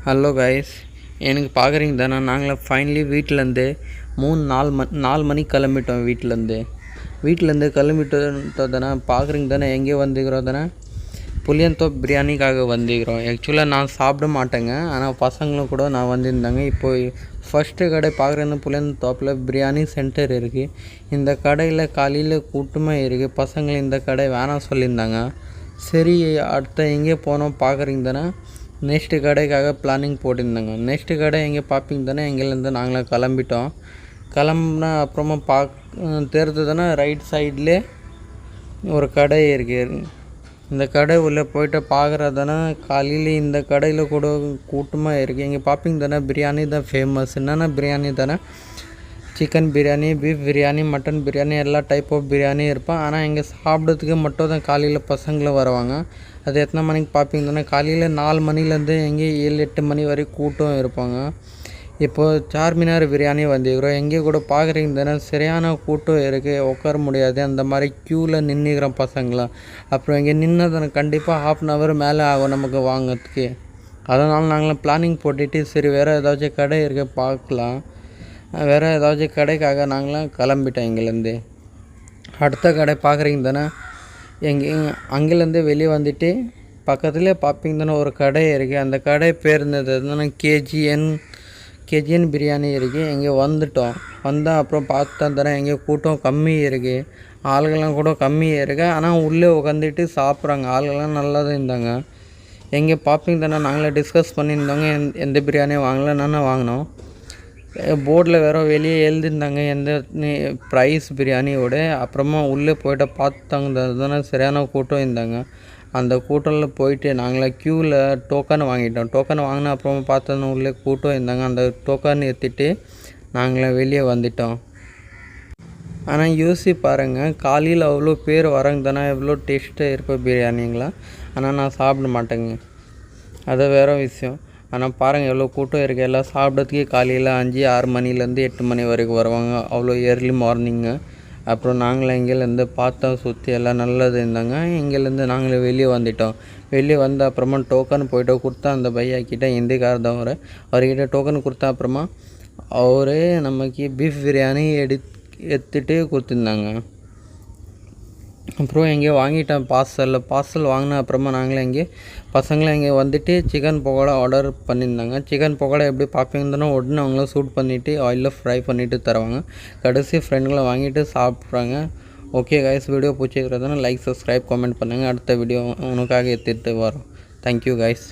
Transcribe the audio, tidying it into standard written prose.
Hello guys, எனக்கு பார்க்குறீங்க தானே, நாங்கள் ஃபைனலி வீட்டிலேருந்து 4 மணிக்கு கிளம்பிட்டோம். வீட்டிலேருந்து கிளம்பிட்டோம் தானே. பார்க்குறீங்க தானே, எங்கே வந்துக்கிறோம் தானே, புளியந்தோப்பு பிரியாணிக்காக வந்துக்கிறோம். ஆக்சுவலாக நான் சாப்பிட மாட்டேங்க, ஆனால் பசங்களும் கூட நான் வந்திருந்தாங்க. இப்போது ஃபஸ்ட்டு கடை பார்க்குறது புளியந்தோப்பில் பிரியாணி சென்டர் இருக்குது. இந்த கடையில் காலையில் கூட்டமாக இருக்குது. பசங்கள் இந்த கடை வேணாம் சொல்லியிருந்தாங்க. சரி, அடுத்த எங்கே போனோம் பார்க்குறீங்க தானே, நெக்ஸ்ட்டு கடைக்காக பிளானிங் போட்டிருந்தாங்க. நெக்ஸ்ட்டு கடை எங்கே பார்ப்பீங்க தானே, எங்கேருந்து நாங்களே கிளம்புனா அப்புறமா தெரிஞ்சது தானே, ரைட் சைட்லேயே ஒரு கடை இருக்குது. இந்த கடை உள்ளே போய்ட்டு பார்க்குறது தானே, காலையில் இந்த கடையில் கூட கூட்டமாக இருக்குது. இங்கே பார்ப்பீங்க தானே, பிரியாணி தான் ஃபேமஸ். என்னென்ன பிரியாணி தானே, chicken biryani, beef biryani, mutton biryani, எல்லா டைப் ஆஃப் பிரியாணி இருப்பேன். ஆனால் இங்கே சாப்பிட்றதுக்கு மட்டும் தான் காலையில் பசங்களும் வருவாங்க. அது எத்தனை மணிக்கு பார்ப்பீங்க தானே, காலையில் 4 மணிலேருந்து எங்கே 7-8 மணி வரைக்கும் கூட்டம் இருப்பாங்க. இப்போது சார்மினார் பிரியாணி வந்துக்கிறோம். எங்கே கூட பார்க்குறீங்க தானே, சரியான கூட்டம் இருக்குது, உட்கார முடியாது. அந்த மாதிரி க்யூவில் நின்றுக்கிறோம் பசங்களாம். அப்புறம் இங்கே நின்னதானே கண்டிப்பாக 1/2 மேலே ஆகும் நமக்கு வாங்கிறதுக்கு. அதனால் நாங்களும் பிளானிங் போட்டுட்டு சரி வேறு ஏதாச்சும் கடை இருக்க பார்க்கலாம், வேறு ஏதாச்சும் கடைக்காக நாங்களாம் கிளம்பிட்டோம். இங்கேருந்து அடுத்த கடை பார்க்குறீங்க தானே, அங்கேருந்து வெளியே வந்துட்டு பக்கத்துலேயே பார்ப்பீங்க தானே ஒரு கடை இருக்குது. அந்த கடை பேர் இருந்தது கேஜிஎன் பிரியாணி இருக்குது. இங்கே வந்தால் அப்புறம் பார்த்தா தானே எங்கே கூட்டம் கம்மி இருக்குது, ஆளுகள்லாம் கூட கம்மியாக இருக்குது. ஆனால் உள்ளே உட்காந்துட்டு சாப்பிட்றாங்க, ஆளுகள்லாம் நல்லா தான் இருந்தாங்க. எங்கே பார்ப்பீங்க தானே, நாங்களே டிஸ்கஸ் பண்ணியிருந்தோங்க எந்த பிரியாணி வாங்கலைன்னு வாங்கினோம். போர்டில் வேறு வெளியே எழுதியிருந்தாங்க எந்த ப்ரைஸ் பிரியாணியோட. அப்புறமா உள்ளே போய்ட்டு பார்த்தாங்க தானே, சரியான கூட்டம் இருந்தாங்க. அந்த கூட்டத்தில் போயிட்டு நாங்களே க்யூவில் டோக்கன் வாங்கிட்டோம். டோக்கன் வாங்கினா அப்புறமா பார்த்தோன்னா உள்ளே கூட்டம் இருந்தாங்க. அந்த டோக்கன் ஏற்றிட்டு நாங்களே வெளியே வந்துட்டோம். ஆனால் யோசிச்சு பாருங்கள், காலையில் அவ்வளோ பேர் வராங்க தானே, எவ்வளோ டேஸ்ட்டாக இருப்போம் பிரியாணிங்களா. ஆனால் நான் சாப்பிட மாட்டேங்க, அது வேறு விஷயம். ஆனால் பாருங்கள் எவ்வளோ கூட்டம் இருக்குது. எல்லாம் சாப்பிட்றதுக்கே காலையில் 5-6 மணிலேருந்து 8 மணி வரைக்கும் வருவாங்க, அவ்வளோ ஏர்லி மார்னிங்கு. அப்புறம் நாங்களே இங்கேருந்து பார்த்தோம், சுற்றி எல்லாம் நல்லது இருந்தாங்க. இங்கேருந்து நாங்களே வெளியே வந்துட்டோம். வெளியே வந்து அப்புறமா டோக்கன் போய்ட்டு கொடுத்தா அந்த பையாக்கிட்ட ஹிந்திக்கார் தான் அவர்கிட்ட டோக்கன் கொடுத்தா அப்புறமா அவரே நமக்கு பீஃப் பிரியாணி எடுத்துகிட்டு கொடுத்துருந்தாங்க. அப்புறம் எங்கேயோ வாங்கிட்டேன் பார்சல் வாங்கின அப்புறமா நாங்களே பசங்களும் இங்கே வந்துட்டு சிக்கன் பக்கோடா ஆர்டர் பண்ணியிருந்தாங்க. சிக்கன் பக்கோடா எப்படி பார்ப்பீங்கன்னா உடனே அவங்கள சூட் பண்ணிவிட்டு ஆயிலில் ஃப்ரை பண்ணிவிட்டு தருவாங்க. கடைசி ஃப்ரெண்டுகளை வாங்கிட்டு சாப்பிட்றாங்க. ஓகே கைஸ், வீடியோ பிடிச்சிக்கிறதுனா லைக், சப்ஸ்கிரைப், கமெண்ட் பண்ணுங்கள். அடுத்த வீடியோ உனக்காக எடுத்துகிட்டு வரோம். Thank you guys.